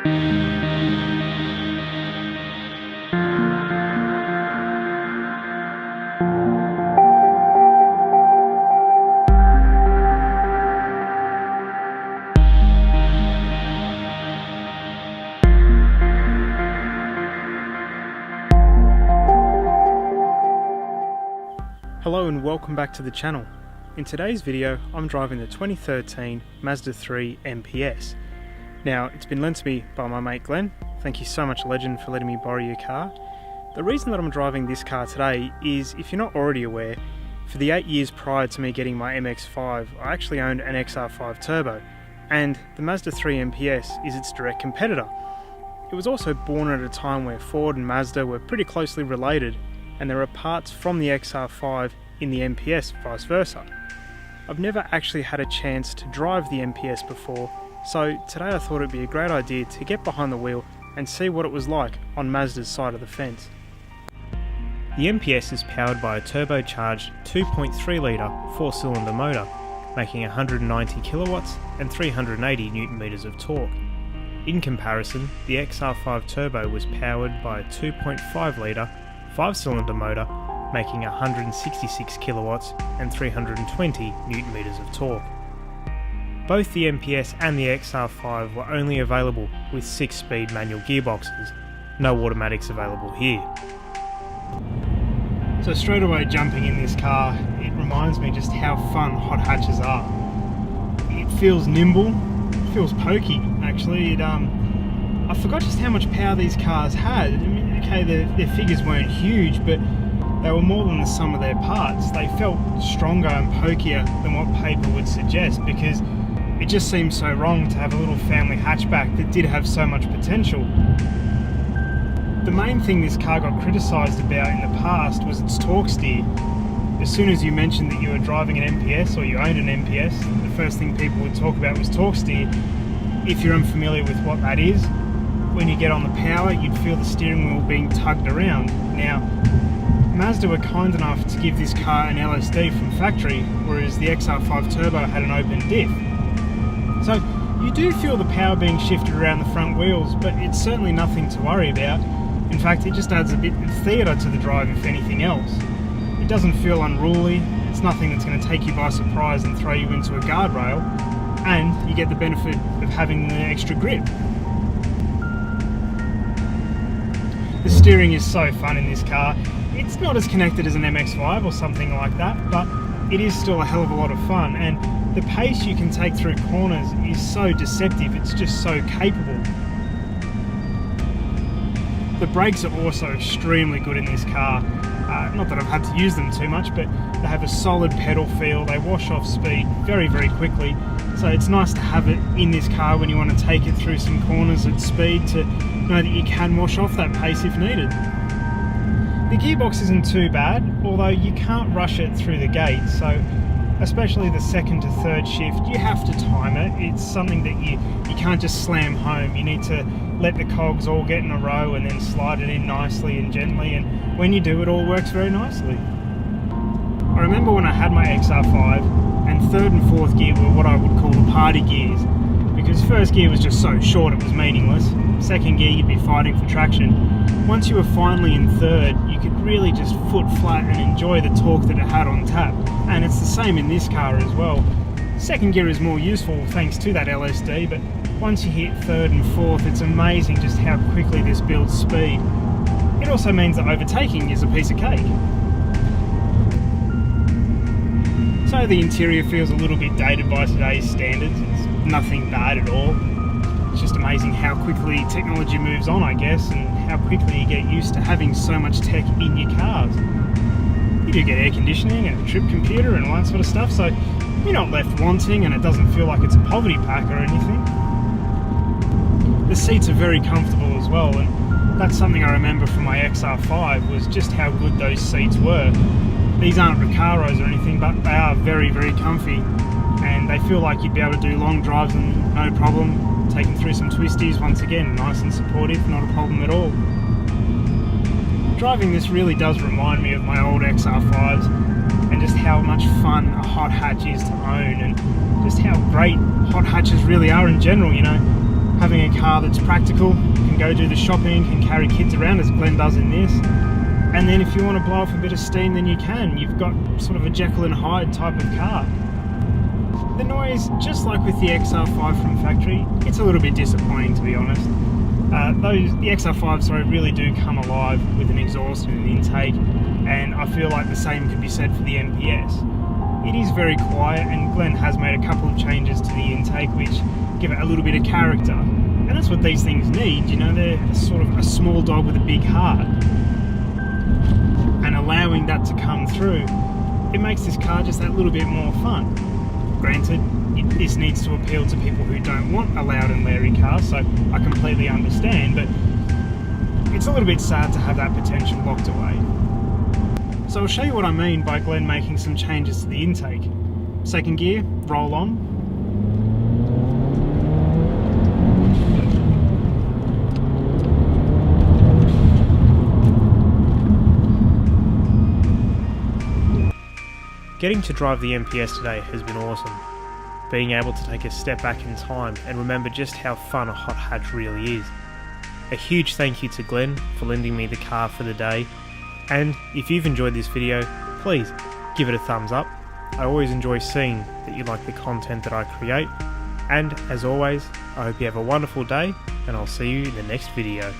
Hello and welcome back to the channel. In today's video I'm driving the 2013 Mazda 3 MPS. Now it's been lent to me by my mate Glen. Thank you so much, legend, for letting me borrow your car. The reason that I'm driving this car today is, if you're not already aware, for the 8 years prior to me getting my MX-5 I actually owned an XR5 Turbo, and the Mazda 3 MPS is its direct competitor. It was also born at a time where Ford and Mazda were pretty closely related, and there are parts from the XR5 in the MPS, vice versa. I've never actually had a chance to drive the MPS before, so today I thought it'd be a great idea to get behind the wheel and see what it was like on Mazda's side of the fence. The MPS is powered by a turbocharged 2.3 litre 4-cylinder motor, making 190 kilowatts and 380 Nm of torque. In comparison, the XR5 Turbo was powered by a 2.5 litre 5-cylinder motor, making 166 kilowatts and 320 Nm of torque. Both the MPS and the XR5 were only available with 6-speed manual gearboxes, no automatics available here. So straight away jumping in this car, it reminds me just how fun hot hatches are. It feels nimble, it feels pokey actually. I forgot just how much power these cars had. I mean, okay, their figures weren't huge, but they were more than the sum of their parts. They felt stronger and pokier than what paper would suggest, because it just seemed so wrong to have a little family hatchback that did have so much potential. The main thing this car got criticised about in the past was its torque steer. As soon as you mentioned that you were driving an MPS or you owned an MPS, the first thing people would talk about was torque steer. If you're unfamiliar with what that is, when you get on the power, you'd feel the steering wheel being tugged around. Now, Mazda were kind enough to give this car an LSD from factory, whereas the XR5 Turbo had an open diff. So you do feel the power being shifted around the front wheels, but it's certainly nothing to worry about. In fact, it just adds a bit of theatre to the drive, if anything else. It doesn't feel unruly, it's nothing that's going to take you by surprise and throw you into a guardrail, and you get the benefit of having the extra grip. The steering is so fun in this car. It's not as connected as an MX-5 or something like that, but it is still a hell of a lot of fun, and the pace you can take through corners is so deceptive, it's just so capable. The brakes are also extremely good in this car. Not that I've had to use them too much, but they have a solid pedal feel, they wash off speed very, very quickly, so it's nice to have it in this car when you want to take it through some corners at speed, to know that you can wash off that pace if needed. The gearbox isn't too bad, although you can't rush it through the gate, so especially the second to third shift, you have to time it. It's something that you can't just slam home. You need to let the cogs all get in a row and then slide it in nicely and gently, and when you do, it all works very nicely. I remember when I had my XR5, and third and fourth gear were what I would call the party gears, because first gear was just so short it was meaningless. Second gear you'd be fighting for traction. Once you were finally in third, you could really just foot flat and enjoy the torque that it had on tap, and it's the same in this car as well. Second gear is more useful thanks to that LSD, but once you hit third and fourth, it's amazing just how quickly this builds speed. It also means that overtaking is a piece of cake. So the interior feels a little bit dated by today's standards. It's nothing bad at all. It's just amazing how quickly technology moves on, I guess, and how quickly you get used to having so much tech in your cars. You do get air conditioning and a trip computer and all that sort of stuff, so you're not left wanting, and it doesn't feel like it's a poverty pack or anything. The seats are very comfortable as well, and that's something I remember from my XR5, was just how good those seats were. These aren't Recaros or anything, but they are very, very comfy, and they feel like you'd be able to do long drives and no problem. Taking through some twisties, once again, nice and supportive, not a problem at all. Driving this really does remind me of my old XR5s, and just how much fun a hot hatch is to own, and just how great hot hatches really are in general, you know. having a car that's practical, can go do the shopping, can carry kids around as Glen does in this. And then if you want to blow off a bit of steam, then you can. You've got sort of a Jekyll and Hyde type of car. The noise, just like with the XR5 from factory, it's a little bit disappointing, to be honest. The XR5s really do come alive with an exhaust and an intake, and I feel like the same could be said for the MPS. It is very quiet, and Glen has made a couple of changes to the intake which give it a little bit of character. And that's what these things need, you know, they're sort of a small dog with a big heart. And allowing that to come through, it makes this car just that little bit more fun. Granted, this needs to appeal to people who don't want a loud and leery car, so I completely understand, but it's a little bit sad to have that potential locked away. So I'll show you what I mean by Glen making some changes to the intake. Second gear, roll on. Getting to drive the MPS today has been awesome. Being able to take a step back in time and remember just how fun a hot hatch really is. A huge thank you to Glen for lending me the car for the day, and if you've enjoyed this video, please give it a thumbs up. I always enjoy seeing that you like the content that I create, and as always, I hope you have a wonderful day, and I'll see you in the next video.